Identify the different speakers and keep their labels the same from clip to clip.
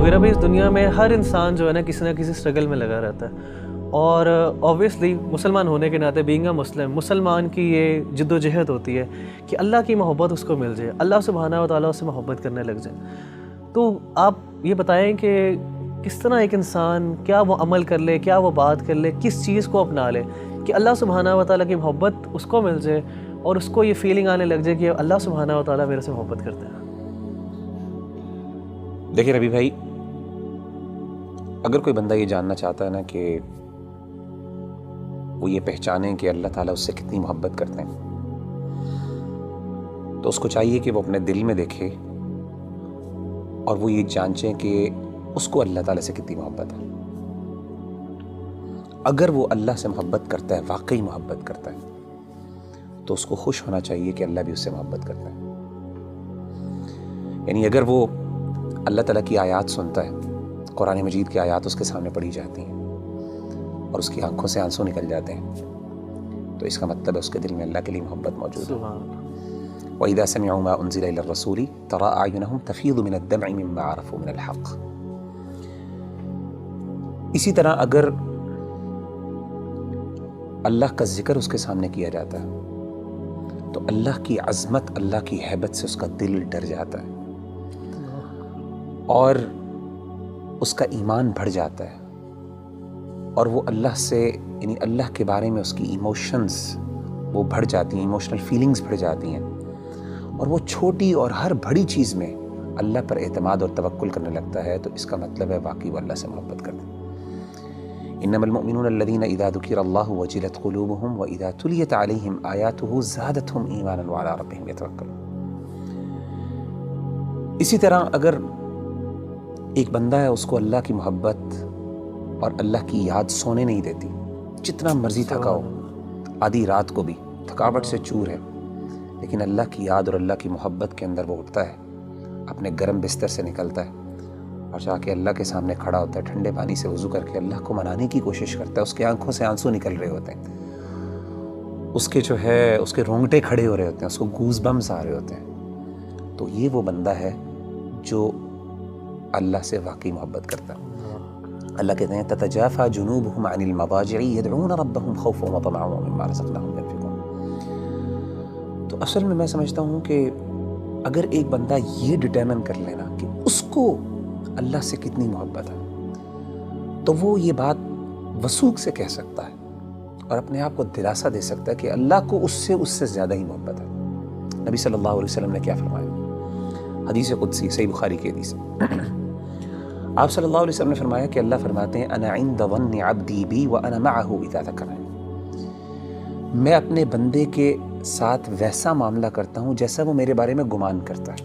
Speaker 1: वगैरह भी इस दुनिया में हर इंसान जो है ना किसी स्ट्रगल में लगा रहता है। और ऑब्वियसली मुसलमान होने के नाते बीइंग अ मुस्लिम, मुसलमान की ये जद्दोजहद होती है कि अल्लाह की मोहब्बत उसको मिल जाए, अल्लाह सुब्हानहू व तआला उससे मोहब्बत करने लग जाए। तो आप ये बताएं कि किस तरह एक इंसान क्या वो अमल कर ले, क्या वो बात कर ले, किस चीज़ को अपना ले कि अल्लाह सुब्हानहू व तआला की मोहब्बत उसको मिल जाए और उसको ये फीलिंग आने लग जाए कि अल्लाह सुब्हानहू व तआला मेरे से मोहब्बत करते हैं।
Speaker 2: देखिए रवि भाई, अगर कोई बंदा ये जानना चाहता है ना कि वो ये पहचाने कि अल्लाह ताला उससे कितनी मोहब्बत करते हैं, तो उसको चाहिए कि वो अपने दिल में देखे और वो ये जांचे कि उसको अल्लाह ताला से कितनी मोहब्बत है। अगर वो अल्लाह से मोहब्बत करता है, वाकई मोहब्बत करता है, तो उसको खुश होना चाहिए कि अल्लाह भी उससे मोहब्बत करता है। यानी अगर वो अल्लाह ताला की आयत सुनता है, कुरान मजीद की आयत उसके सामने पढ़ी जाती हैं और उसकी आंखों से आंसू निकल जाते हैं, तो इसका मतलब है उसके दिल में अल्लाह के लिए मोहब्बत मौजूद है। वइज़ा समिअू मा उनज़िला इला रसूली तरा अयुनहुम तफ़ीज़ु मिन अद-दम'i मिम्मा अरफ़ू मिन अल-हक़। इसी तरह अगर अल्लाह का जिक्र उसके सामने किया जाता है तो अल्लाह की अज़मत, अल्लाह की हैबत से उसका दिल डर जाता है और उसका ईमान बढ़ जाता है और वो अल्लाह से, यानी अल्लाह के बारे में उसकी इमोशंस वो बढ़ जाती हैं, इमोशनल फीलिंग्स बढ़ जाती हैं और वो छोटी और हर बड़ी चीज़ में अल्लाह पर एतमाद और तवक्कुल करने लगता है। तो इसका मतलब है वाकई वो अल्लाह से मोहब्बत करते हैं। इन्नमल मुअमिनून अल्लज़ीना इज़ा ज़ुकिरल्लाहु वजिलत क़ुलूबुहुम व इज़ा तुलियत अलैहिम आयातुहु ज़ादतहुम ईमानन व अला रब्बिहिम यतवक्कलून। इसी तरह अगर एक बंदा है, उसको अल्लाह की मोहब्बत और अल्लाह की याद सोने नहीं देती, जितना मर्जी थका हो, आधी रात को भी थकावट से चूर है, लेकिन अल्लाह की याद और अल्लाह की मोहब्बत के अंदर वो उठता है, अपने गर्म बिस्तर से निकलता है और जाके अल्लाह के सामने खड़ा होता है, ठंडे पानी से वज़ू करके अल्लाह को मनाने की कोशिश करता है। उसकी आंखों से आंसू निकल रहे होते हैं, उसके जो है उसके रोंगटे खड़े हो रहे होते हैं, उसको गूज़बम्स आ रहे होते हैं। तो ये वो बंदा है जो अल्लाह से वाकई मोहब्बत करता है। अल्लाह कहते हैं ततजाफा जुनूबुहुम अनिल मदाजि'i यदऊन रब्बहुम खौफन व तमअन व मिम्मा रज़क़नाहुम यनफ़िक़ून। तो असल में मैं समझता हूँ कि अगर एक बंदा ये डिटरमिन कर लेना कि उसको अल्लाह से कितनी मोहब्बत है, तो वो ये बात वसूख से कह सकता है और अपने आप को दिलासा दे सकता है कि अल्लाह को उससे ज़्यादा ही मोहब्बत है। नबी सल्लल्लाहु अलैहि वसल्लम ने क्या फरमाया? हदीस कुदसी, सही बुखारी की हदीस। आप सल्लल्लाहु अलैहि वसल्लम ने फरमाया कि अल्लाह फरमाते हैं अना इंद ज़न्नि अब्दी बी व अना मअहु इज़ा ज़करनी। मैं अपने बंदे के साथ वैसा मामला करता हूँ जैसा वो मेरे बारे में गुमान करता है।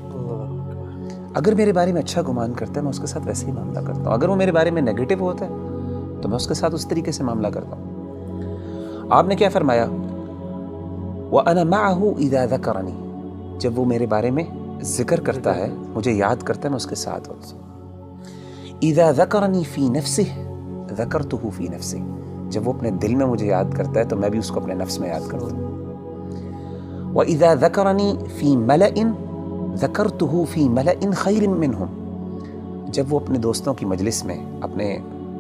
Speaker 2: अगर मेरे बारे में अच्छा गुमान करता है, मैं उसके साथ वैसे ही मामला करता हूँ। अगर वो मेरे बारे में नेगेटिव होता है तो मैं उसके साथ उस तरीके से मामला करता हूँ। आपने क्या फरमाया? व अना मअहु इज़ा ज़करनी। जब वो मेरे बारे में जिक्र करता है, मुझे याद करता है, मैं उसके साथ होता हूँ। इज़ा ज़करनी फ़ी नफ़्सिही ज़करतुहु फ़ी नफ़्सी। जब वो अपने दिल में मुझे याद करता है तो मैं भी उसको अपने नफ्स में याद करता हूँ। व इज़ा ज़करनी फ़ी मलइन ज़करतुहु फ़ी मलइन ख़ैरिन मिनहुम। जब वो अपने दोस्तों की मजलिस में, अपने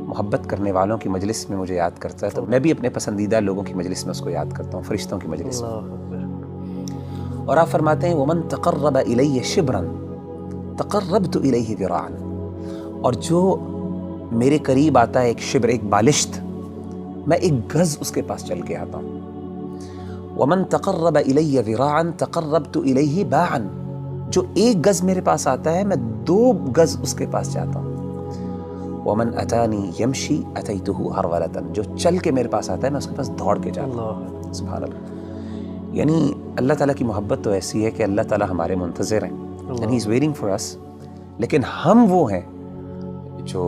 Speaker 2: मोहब्बत करने वालों की मजलिस में मुझे याद करता है तो मैं भी अपने पसंदीदा लोगों की मजलिस में उसको याद करता हूँ, फरिश्तों की मजलिस में। और आप फरमाते हैं वमन तक़र्रब इलैया शिब्रन तक़र्रबतु इलैहि ज़िराअन। और जो मेरे करीब आता है एक शिब्र, एक बालिश्त, मैं एक गज़ उसके पास चल के आता हूँ। वमन तक़र्रब इलैया ज़िराअन तक़र्रबतु इलैहि बाअन। जो एक गज़ मेरे पास आता है, मैं 2 गज़ उसके पास जाता हूँ। वमन अतानी यमशी अतैतुहु हरवलतन। जो चल के मेरे पास आता है, मैं उसके पास दौड़ के जाता हूँ। सुभान अल्लाह। यानी अल्लाह ताला की मोहब्बत तो ऐसी है कि अल्लाह ताला हमारे मुंतज़िर हैं, and he is waiting for us, लेकिन हम वो हैं जो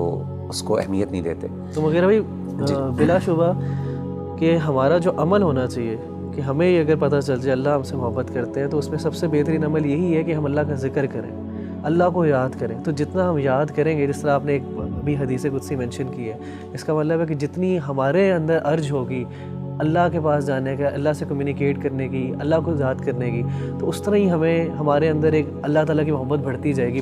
Speaker 2: उसको अहमियत नहीं देते।
Speaker 1: तो मगर भाई बिलाशुबा कि हमारा जो अमल होना चाहिए कि हमें ये अगर पता चल जाए अल्लाह हमसे मोहब्बत करते हैं, तो उसमें सबसे बेहतरीन अमल यही है कि हम अल्लाह का ज़िक्र करें, अल्लाह को याद करें। तो जितना हम याद करेंगे, जिस तरह आपने एक अभी हदीस कुदसी मेंशन की है, इसका मतलब है कि जितनी हमारे अंदर अर्ज होगी अल्लाह के पास जाने का, अल्लाह से कम्युनिकेट करने की, अल्लाह को याद करने की, तो उस तरह ही हमें हमारे अंदर एक अल्लाह ताला की मोहब्बत बढ़ती जाएगी।